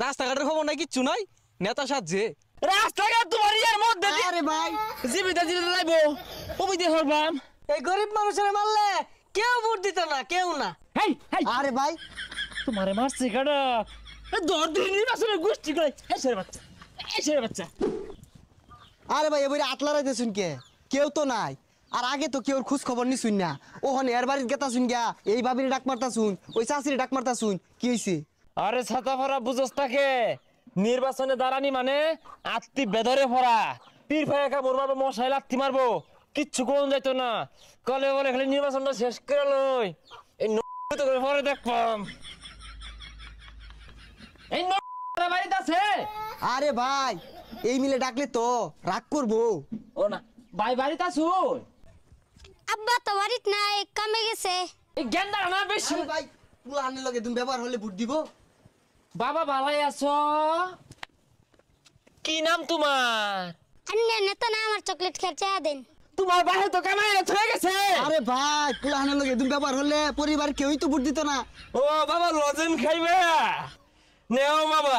রাস্তাঘাটের খবর নাই, কিচ্ছু নাই, নেতা সাজছে। রাস্তাঘাট তোমার ইয়ার মধ্যে আরে ভাই জীবিত জীবিত লাইবো ওই দিয়ে হরবাম। এই গরিব মানুষের মারলে কেউ ভোট দিত না, কেউ না। হেই হেই আরে ভাই তোমারে মারছে কাটা দর দিন নির্বাচনে গোষ্ঠী করে এসে বাচ্চা এসে বাচ্চা। আরে ভাই এবারে আতলারাইতে শুন কে, কেউ তো নাই। আর আগে তো কেউ খোঁজ খবর নি শুন না, ওখানে এর বাড়ির গেতা শুন গা, এই ভাবির ডাক মারতা শুন, ওই চাষির ডাক মারতা শুন, কি হইছে? আরে ছাতা ভরা বুঝস তাকে নির্বাচনে দাঁড়ানি মানে আত্মি বেদরে ভরা পীর ফায়াকা মরবাবো মশাই লাত্তি মারবো কিচ্ছু কোন যাইতো না। কলে বলে খালি নির্বাচনটা শেষ করে লই এই তো করে পরে দেখবাম। এই বাড়িতে আছে? আরে ভাই এই মিলে ডাকলে তো রাগ করবো। ও না ভাই বাড়িতে আসুন। আব্বা তো বাড়িত নাই, কামে গেছে। এই গেন্দা না বেশি। আরে ভাই পুলানের লগে তুমি ব্যবহার হলে ভোট দিব। বাবা ভালাই আছো? কি নাম তোমার? আন্নে নেতা না আমার চকলেট খেয়ে দেন। তোমার বাহে তো কামাই হয়ে গেছে। আরে ভাই পুলানের লগে তুমি ব্যবহার হলে পরিবার কেউই তো ভোট দিত না। ও বাবা লজেন খাইবে নেও বাবা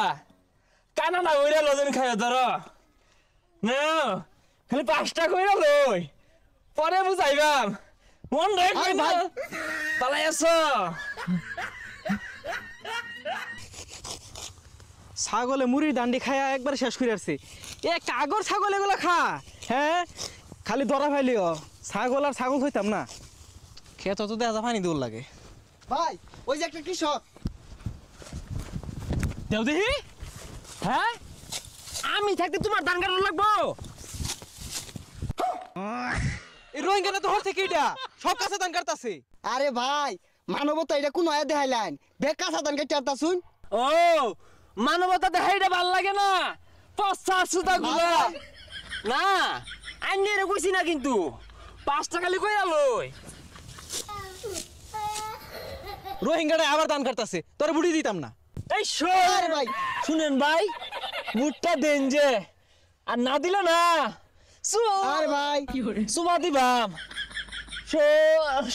কানা না ওইরা লজেন খাইও ধরো নেও খালি 5টা কইরা লই পরে বুঝাইবাম মন রে কই ভাই পালাই আছো। ছাগলে মুড়ির দান্ডি খায়া একবার শেষ করে আসছে। এ কাগর ছাগল এগুলো খা, হ্যাঁ খালি দরা ফাইলিও। ছাগল আর ছাগল হইতাম না, খেত তো দেখা পানি দৌড় লাগে। ভাই ওই যে একটা কৃষক। দেও দেখি হ্যাঁ আমি থাকতে তোমার ধান কাটা লাগবো। এই রোহিঙ্গা তো হর থেকে এটা সব কাছে দান কাটতাছে। আরে ভাই মানবতা এটা কোন আয়া দেখাইলেন, বেকা সাধান কেটে আরতা শুন। ও মানবতা দেখাইটা ভাল লাগে না, পচা সুতা গুলা না আইনে রে কইছি না কিন্তু 5টা খালি কইরা লই। রোহিঙ্গাটা আবার দান কাটতাছে, তোরে বুড়ি দিতাম না। এই আরে ভাই শুনেন ভাই বুটটা দেন যে আর না দিলে না আরে ভাই সুমা দিবাম।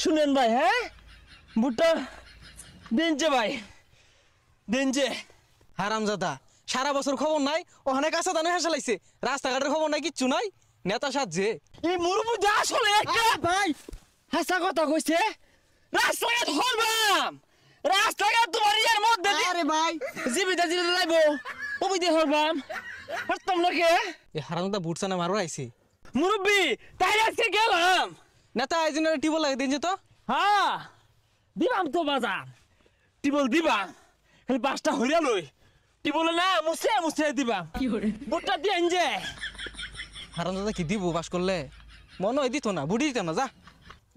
শুনেন ভাই হ্যাঁ বুটটা দেন যে ভাই দেন যে। হারামজাদা সারা বছর খবর নাই, ওখানে কাঁচা দানে হেসে লাইছে। রাস্তাঘাটের খবর নাই, কিচ্ছু নাই, নেতা সাজছে। এই মুরুবুদা আসলে একটা ভাই হাসা কথা কইছে। রাস্তাঘাট হরবাম, রাস্তাঘাট তোমার ইয়ার মধ্যে আরে ভাই জীবিত জীবিত লাইবো ওই দিয়ে হরবাম হরতাম না কে। এই হারামজাদা বুটসানে মারো আইছে। মুরব্বি তাই আজকে গেলাম নেতা এই জন্য টিবল লাগে দিন যে তো। হ্যাঁ দিবাম তো বাজার টিবল দিবাম খালি 5টা হইরা লই টিবলে না মুছে মুছে দিবাম বুটটা দিয়ে যে। হারামজাদা কি দিব বাস করলে? মনে হয় দিত না, বুড়ি দিতাম না। যা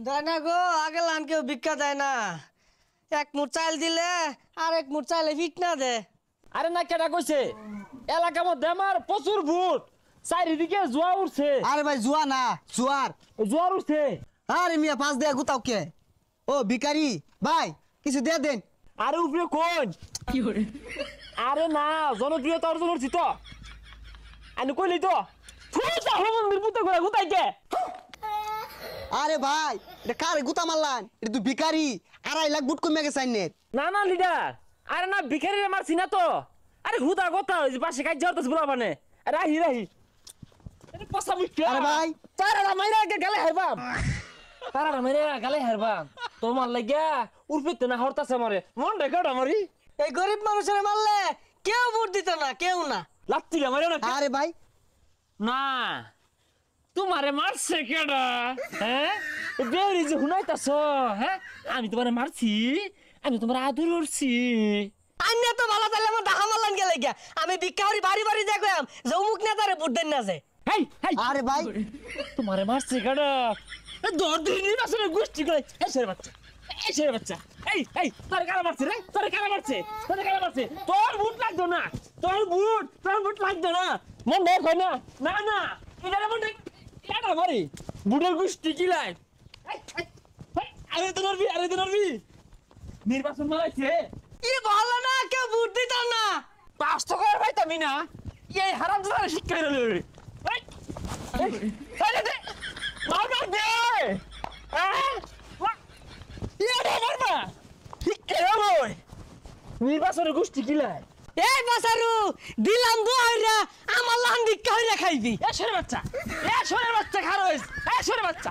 দেয় না গো, আগে লান কেউ ভিক্ষা দেয় না। এক মুঠ চাল দিলে আর এক মুঠ চাইলে ফিট না দে। আরে না কেটা কইছে এলাকার মধ্যে আমার প্রচুর ভূত চারিদিকে জোয়া উঠছে। আরে ভাই জুয়া না জুয়ার। জোয়ার উঠছে। আরে মিয়া 5 দেয়া গুতাও কে? ও ভিখারি ভাই কিছু দিয়ে দেন। আরে উপরে কোন আরে না জনপ্রিয়তা অর্জন করছি তো আমি কইলি তো মন্দির পুতো করে গুতাইকে। আরে ভাই এটা কারে গুতা মারলান? এটা তুই ভিখারি, 2.5 লাখ বুট কমে গেছে আইনের। না না লিডার আরে না ভিখারি মারছি না তো। আরে হুদা কথা ওই যে পাশে কাজ জড়তাছ বলা মানে রাহি রাহি আরে পসা মুখ্য। আরে ভাই তারা মাইরা গালে হারবাম, তারা মাইরা গালে হারবাম তোমার লাগিয়া উর্পিতে না হরতাছে আমারে মন রেকর্ড আমারি। এই গরিব মানুষের মারলে কেউ ভোট দিত না, কেউ না। লাত্তি মারে না। আরে ভাই না তোমারে মারছে কেডা? হ্যাঁ বেরি যে হুনাইতাছ হ্যাঁ আমি তোমারে মারছি, আমি তোমার আদর করছি। আন্না তো ভালো তাহলে আমার ডাহা মারলান গেলে গিয়া। আমি ভিক্ষারি বাড়ি বাড়ি যাই কইম যে অমুক নেতারে ভোট দেন না যে। হেই হেই আরে ভাই তোমারে মারছে কেডা? দর দিন নির্বাচনে গোষ্ঠী করে এসে বাচ্চা এসে বাচ্চা। এই এই তোর কারা মারছে রে? তোর কারা মারছে? তোর কারা মারছে? তোর বুট লাগতো না, তোর বুট লাগতো না। মন দেখ হয় না না না এটা মন দেখ এটা মারি বুটের গোষ্ঠী কি লাই। আরে তো নরবি নির্বাচন মারাইছে কি ভালো না, কেউ ভোট দিত না। 5 টাকা পাইতামি না এই হারাম দাদা শিক্ষা দিল রে। এই দে মারবা দে মারবা শিক্ষা হই নির্বাচনের গোষ্ঠী কি লাই এই বাসারু দিলাম দুহাইরা আমার লান ভিক্ষা হইরা খাইবি এ সরে বাচ্চা খারো এ সরে বাচ্চা